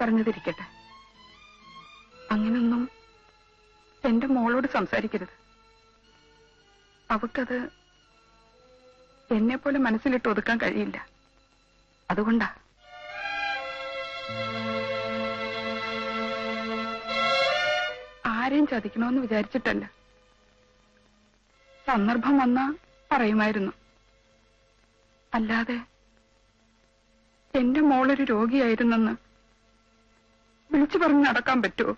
പറഞ്ഞതിരിക്കട്ടെ. അങ്ങനൊന്നും എന്റെ മോളോട് സംസാരിക്കരുത്. അവക്കത് എന്നെ പോലെ മനസ്സിലിട്ട് ഒതുക്കാൻ കഴിയില്ല. അതുകൊണ്ടാ. ആരെയും ചതിക്കണമെന്ന് വിചാരിച്ചിട്ടല്ല. സന്ദർഭം വന്നാ പറയുമായിരുന്നു. അല്ലാതെ എന്റെ മോളൊരു രോഗിയായിരുന്നെന്ന് വിളിച്ചു പറഞ്ഞ് നടക്കാൻ പറ്റുമോ?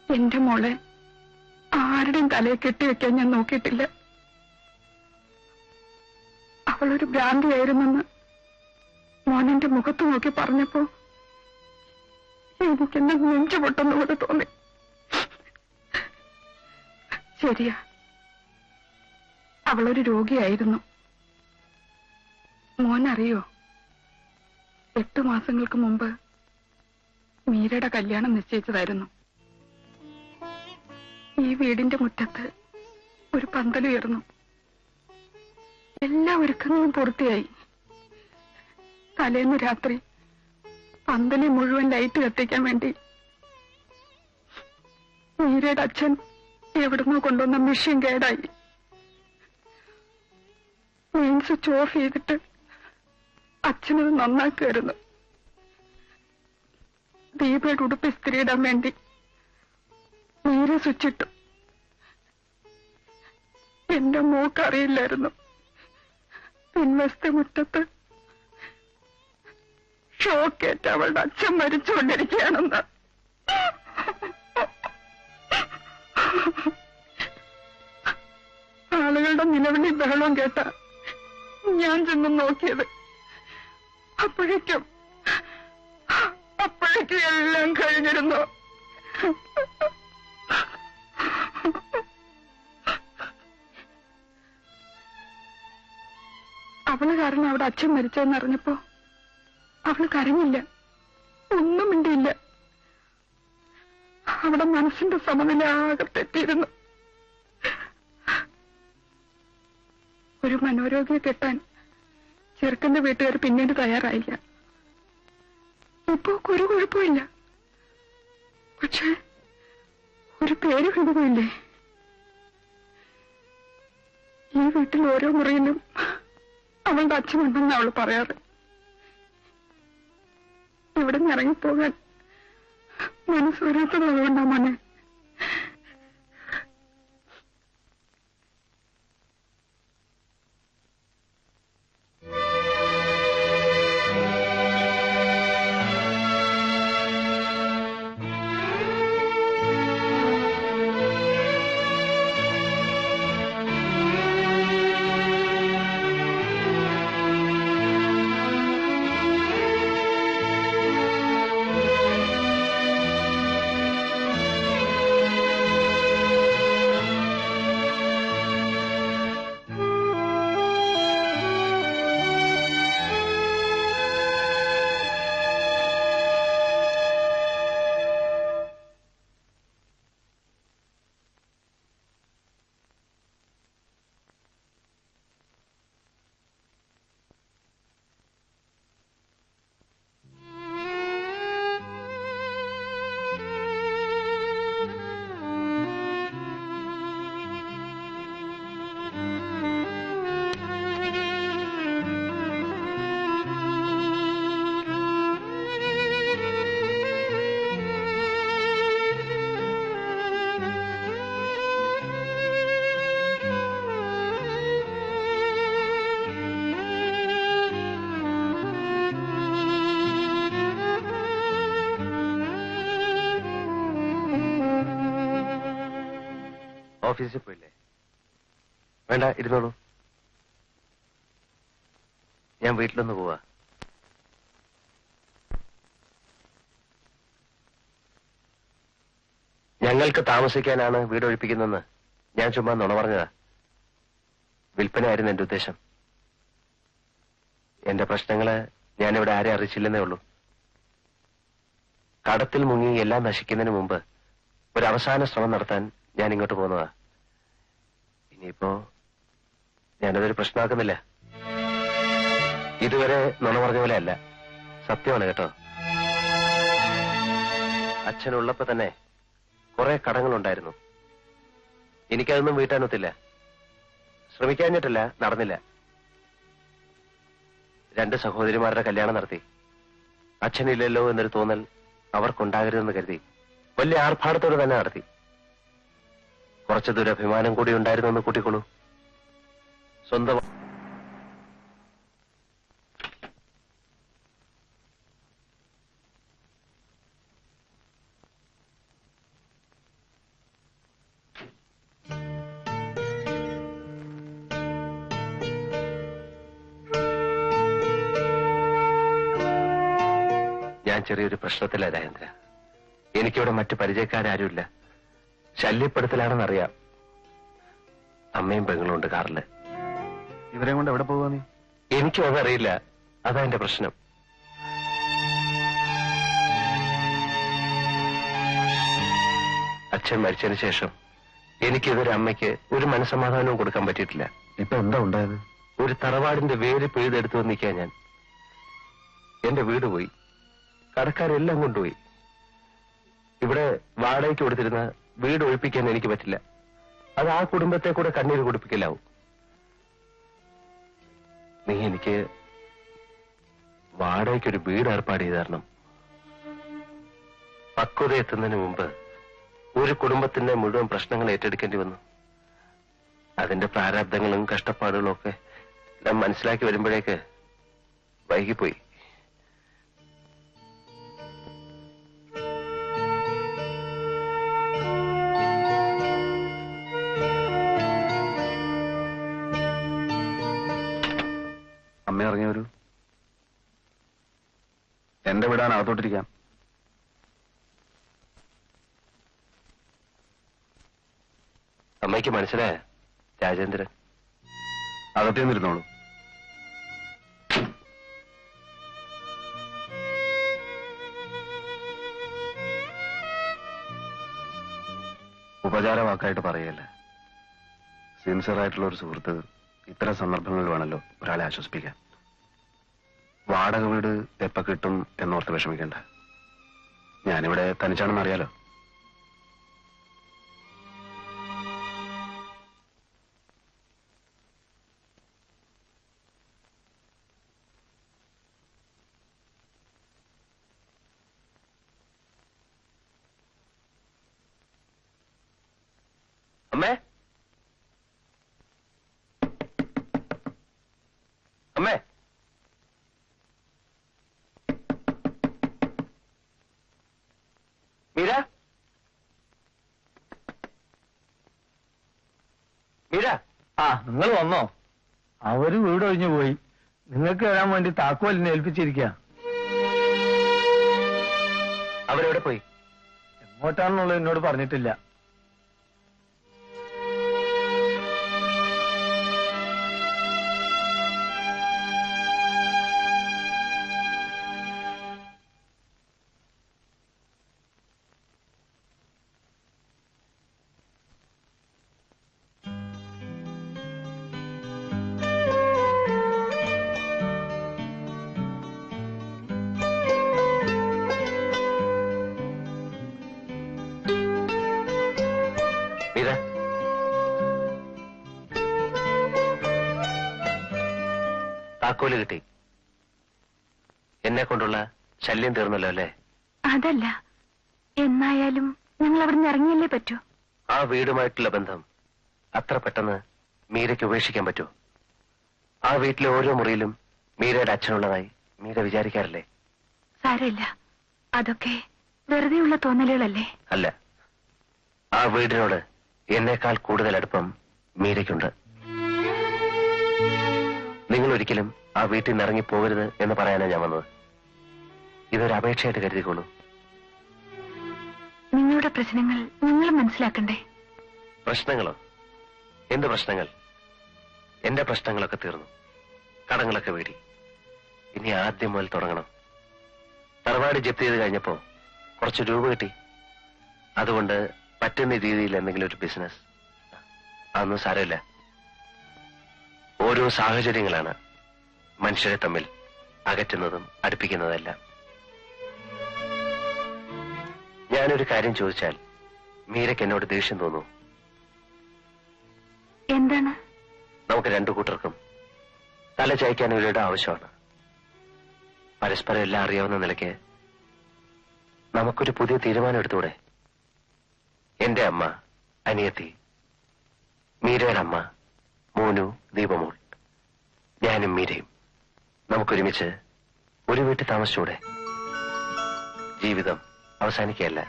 എന്റെ മോളെ ആരുടെയും തലയെ കെട്ടിവെക്കാൻ ഞാൻ നോക്കിയിട്ടില്ല. അവളൊരു ഭ്രാന്തിയായിരുന്നെന്ന് മോനെന്റെ മുഖത്ത് നോക്കി പറഞ്ഞപ്പോ എനിക്കെന്നെ നെഞ്ചു പൊട്ടുന്നപോലെ തോന്നി. ശരിയാ, അവളൊരു രോഗിയായിരുന്നു. മോനറിയോ, 8 മാസങ്ങൾക്ക് മുമ്പ് മീരയുടെ കല്യാണം നിശ്ചയിച്ചതായിരുന്നു. ഈ വീടിന്റെ മുറ്റത്ത് ഒരു പന്തലുയർന്നു. എല്ലാ ഒരുക്കങ്ങളും പൂർത്തിയായി. തലേന്ന് രാത്രി പന്തലിൽ മുഴുവൻ ലൈറ്റ് കത്തിക്കാൻ വേണ്ടി മീരയുടെ അച്ഛൻ എവിടുന്നോ കൊണ്ടുവന്ന മെഷീൻ കേടായി. മെയിൻ സ്വിച്ച് ഓഫ് ചെയ്തിട്ട് അച്ഛനത് നന്നാക്കുമായിരുന്നു. ദീപയുടെ ഉടുപ്പ് ഇസ്തിരിയിടാൻ വേണ്ടി മീര സ്വിച്ചിട്ടു. എന്റെ മോക്കറിയില്ലായിരുന്നു പിൻവശത്തെ മുറ്റത്ത് ഷോക്കേറ്റ് അവളുടെ അച്ഛൻ മരിച്ചുകൊണ്ടിരിക്കുകയാണെന്ന്. ആളുകളുടെ നിലവിളി ബഹളം കേട്ട ഞാൻ ചെന്ന് നോക്കിയത്. അപ്പോഴേക്കും എല്ലാം കഴിഞ്ഞിരുന്നു. അവള് കാരണം അവിടെ അച്ഛൻ മരിച്ചെന്നറിഞ്ഞപ്പോ അവള് കരഞ്ഞില്ല, ഒന്നും മിണ്ടിയില്ല. അവിടെ മനസ്സിന്റെ സമനില ആകെ തെറ്റിയിരുന്നു. ഒരു മനോരോഗിയെ കെട്ടാൻ ചെറുക്കന്റെ വീട്ടുകാർ പിന്നീട് തയ്യാറായില്ല. ഇപ്പോ ഒരു കുഴപ്പമില്ല. പക്ഷെ ഒരു പേര് വിടുകയില്ലേ? ഈ വീട്ടിൽ ഓരോ മുറിയിലും അവളുടെ അച്ഛനുണ്ടെന്ന് അവൾ പറയാറ്. ഇവിടെ നിന്ന് ഇറങ്ങിപ്പോകാൻ മനസ്സ് വരാത്തതുകൊണ്ടാ മോനെ. ഓഫീസിൽ പോയില്ലേ? വേണ്ട, ഇരുന്നോളൂ. ഞാൻ വീട്ടിലൊന്ന് പോവാ. ഞങ്ങൾക്ക് താമസിക്കാനാണ് വീട് ഒഴിപ്പിക്കുന്നതെന്ന് ഞാൻ ചുമ്മാ നുണ പറഞ്ഞതാ. വിൽപ്പനയായിരുന്നു എന്റെ ഉദ്ദേശം. എന്റെ പ്രശ്നങ്ങള് ഞാനിവിടെ ആരെ അറിയിച്ചില്ലെന്നേ ഉള്ളൂ. കടത്തിൽ മുങ്ങി എല്ലാം നശിക്കുന്നതിന് മുമ്പ് ഒരു അവസാന ശ്രമം നടത്താൻ ഞാൻ ഇങ്ങോട്ട് പോകുന്നതാ. ഇനിയിപ്പോ ഞാനതൊരു പ്രശ്നമാക്കുന്നില്ല. ഇതുവരെ നുണ പറഞ്ഞ പോലെ അല്ല, സത്യമാണ് കേട്ടോ. അച്ഛനുള്ളപ്പോ തന്നെ കുറെ കടങ്ങളുണ്ടായിരുന്നു. എനിക്കതൊന്നും വീട്ടാനൊത്തില്ല. ശ്രമിക്കാഞ്ഞിട്ടില്ല, നടന്നില്ല. 2 സഹോദരിമാരുടെ കല്യാണം നടത്തി. അച്ഛനില്ലല്ലോ എന്നൊരു തോന്നൽ അവർക്കുണ്ടാകരുതെന്ന് കരുതി വലിയ ആർഭാടത്തോടെ തന്നെ നടത്തി. കുറച്ചു ദൂരം അഭിമാനം കൂടി ഉണ്ടായിരുന്നു എന്ന് കൂട്ടിക്കൊള്ളൂ. സ്വന്തം ഞാൻ ചെറിയൊരു പ്രശ്നത്തില രാജേന്ദ്ര. എനിക്കിവിടെ മറ്റു പരിചയക്കാരാരുമില്ല. ശല്യപ്പെടുത്തലാണെന്നറിയാം. അമ്മയും പെങ്ങളും ഉണ്ട് കാറില്. ഇവരെ കൊണ്ട് എവിടെ പോവാ നീ? എനിക്കും അതറിയില്ല. അതാ എന്റെ പ്രശ്നം. അച്ഛൻ മരിച്ചതിന് ശേഷം എനിക്കിതൊരു അമ്മയ്ക്ക് ഒരു മനസ്സമാധാനവും കൊടുക്കാൻ പറ്റിയിട്ടില്ല. ഇപ്പൊ എന്താ ഉണ്ടായത്? ഒരു തറവാടിന്റെ വേര് പിഴുതെടുത്തു വന്നിക്കാൻ ഞാൻ. എന്റെ വീട് പോയി, കടക്കാരെല്ലാം കൊണ്ടുപോയി. ഇവിടെ വാടകയ്ക്ക് കൊടുത്തിരുന്ന വീട് ഒഴിപ്പിക്കാൻ എനിക്ക് പറ്റില്ല. അത് ആ കുടുംബത്തെ കൂടെ കണ്ണീര് കുടിപ്പിക്കലാവും. നീ എനിക്ക് വാടകയ്ക്കൊരു വീട് ഏർപ്പാട് ചെയ്ത് തരണം. പക്വത എത്തുന്നതിന് മുമ്പ് ഒരു കുടുംബത്തിന്റെ മുഴുവൻ പ്രശ്നങ്ങൾ ഏറ്റെടുക്കേണ്ടി വന്നു. അതിന്റെ പ്രാരാബ്ദങ്ങളും കഷ്ടപ്പാടുകളും ഒക്കെ ഞാൻ മനസ്സിലാക്കി വരുമ്പോഴേക്ക് വൈകിപ്പോയി. അമ്മ ഇറങ്ങി വരൂ. എന്റെ വീടാണ്, അകത്തോട്ടിരിക്കാം. അമ്മയ്ക്ക് മനസ്സിലായ രാജേന്ദ്രൻ? അകത്തേന്നിരുന്നോളൂ. ഉപചാരവാക്കായിട്ട് പറയല്ല. സിൻസിയറായിട്ടുള്ള ഒരു സുഹൃത്ത് ഇത്തരം സന്ദർഭങ്ങളിൽ വേണമല്ലോ ഒരാളെ ആശ്വസിപ്പിക്കാൻ. വാടക വീട് എപ്പ കിട്ടും എന്നോർത്ത് വിഷമിക്കണ്ട. ഞാനിവിടെ തനിച്ചാണെന്ന് അറിയാലോ. അമ്മേ, അമ്മേ, മീര, മീര. നിങ്ങൾ വന്നോ? അവര് വീട് ഒഴിഞ്ഞു പോയി. നിങ്ങൾക്ക് വരാൻ വേണ്ടി താക്കോലിനെ ഏൽപ്പിച്ചിരിക്കുക. അവരെവിടെ പോയി? എങ്ങോട്ടാണെന്നുള്ളത് എന്നോട് പറഞ്ഞിട്ടില്ല. താക്കോല് കിട്ടി. എന്നെ കൊണ്ടുള്ള ശല്യം തീർന്നല്ലോ അല്ലേ? അതല്ല, എന്നായാലും ഞങ്ങൾ അവിടെ നിന്ന് ഇറങ്ങിയല്ലേ പറ്റൂ. ആ വീടുമായിട്ടുള്ള ബന്ധം അത്ര പെട്ടെന്ന് മീരയ്ക്ക് ഉപേക്ഷിക്കാൻ പറ്റുമോ? ആ വീട്ടിലെ ഓരോ മുറിയിലും മീരയുടെ അച്ഛനുള്ളതായി മീര വിചാരിക്കാറില്ലേ? സാരമില്ല, അതൊക്കെ വെറുതെയുള്ള തോന്നലുകളല്ലേ? അല്ല, ആ വീടിനോട് എന്നേക്കാൾ കൂടുതൽ അടുപ്പം മീരയ്ക്കുണ്ട്. നിങ്ങൾ ഒരിക്കലും ആ വീട്ടിൽ നിന്ന് ഇറങ്ങി പോകരുത് എന്ന് പറയാനാണ് ഞാൻ വന്നത്. ഇതൊരു അപേക്ഷയായിട്ട് കരുതിക്കോളൂ. നിങ്ങളുടെ പ്രശ്നങ്ങൾ നിങ്ങൾ മനസ്സിലാക്കണ്ടേ? പ്രശ്നങ്ങളോ? എന്ത് പ്രശ്നങ്ങൾ? എന്റെ പ്രശ്നങ്ങളൊക്കെ തീർന്നു. കടങ്ങളൊക്കെ വീടി. ഇനി ആദ്യം മുതൽ തുടങ്ങണം. തറവാട് ജപ്തി ചെയ്ത് കഴിഞ്ഞപ്പോ കുറച്ച് രൂപ കിട്ടി. അതുകൊണ്ട് പറ്റുന്ന രീതിയിൽ എന്തെങ്കിലും ഒരു ബിസിനസ്. അതൊന്നും സാരമില്ല. ഓരോ സാഹചര്യങ്ങളാണ്. മനുഷ്യരെ തമ്മിൽ അകറ്റുന്നതും അടുപ്പിക്കുന്നതെല്ലാം. ഞാനൊരു കാര്യം ചോദിച്ചാൽ മീരയ്ക്ക് എന്നോട് ദേഷ്യം തോന്നുന്നു. എന്താണ്? നമുക്ക് രണ്ടു കൂട്ടർക്കും തല ചായ്ക്കാൻ ഒരിടം ആവശ്യമാണ്. പരസ്പരം എല്ലാം അറിയാവുന്ന നിലയ്ക്ക് നമുക്കൊരു പുതിയ തീരുമാനം എടുത്തൂടെ? എന്റെ അമ്മ, അനിയത്തി, മീരയുടെ അമ്മ, മോനു, ദീപമോൾ, ഞാനും മീരയും നമുക്കൊരുമിച്ച് ഒരു വീട്ടിൽ താമസിച്ചൂടെ? ജീവിതം അവസാനിക്കുകയല്ല,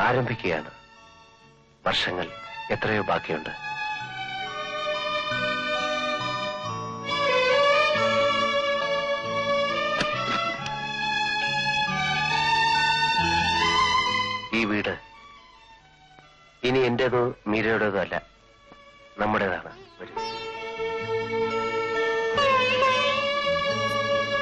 ആരംഭിക്കുകയാണ്. വർഷങ്ങൾ എത്രയോ ബാക്കിയുണ്ട്. ഈ വീട് ഇനി എന്റേതോ മീരയുടേതോ അല്ല, നമ്മുടേതാണ്. വരൂ.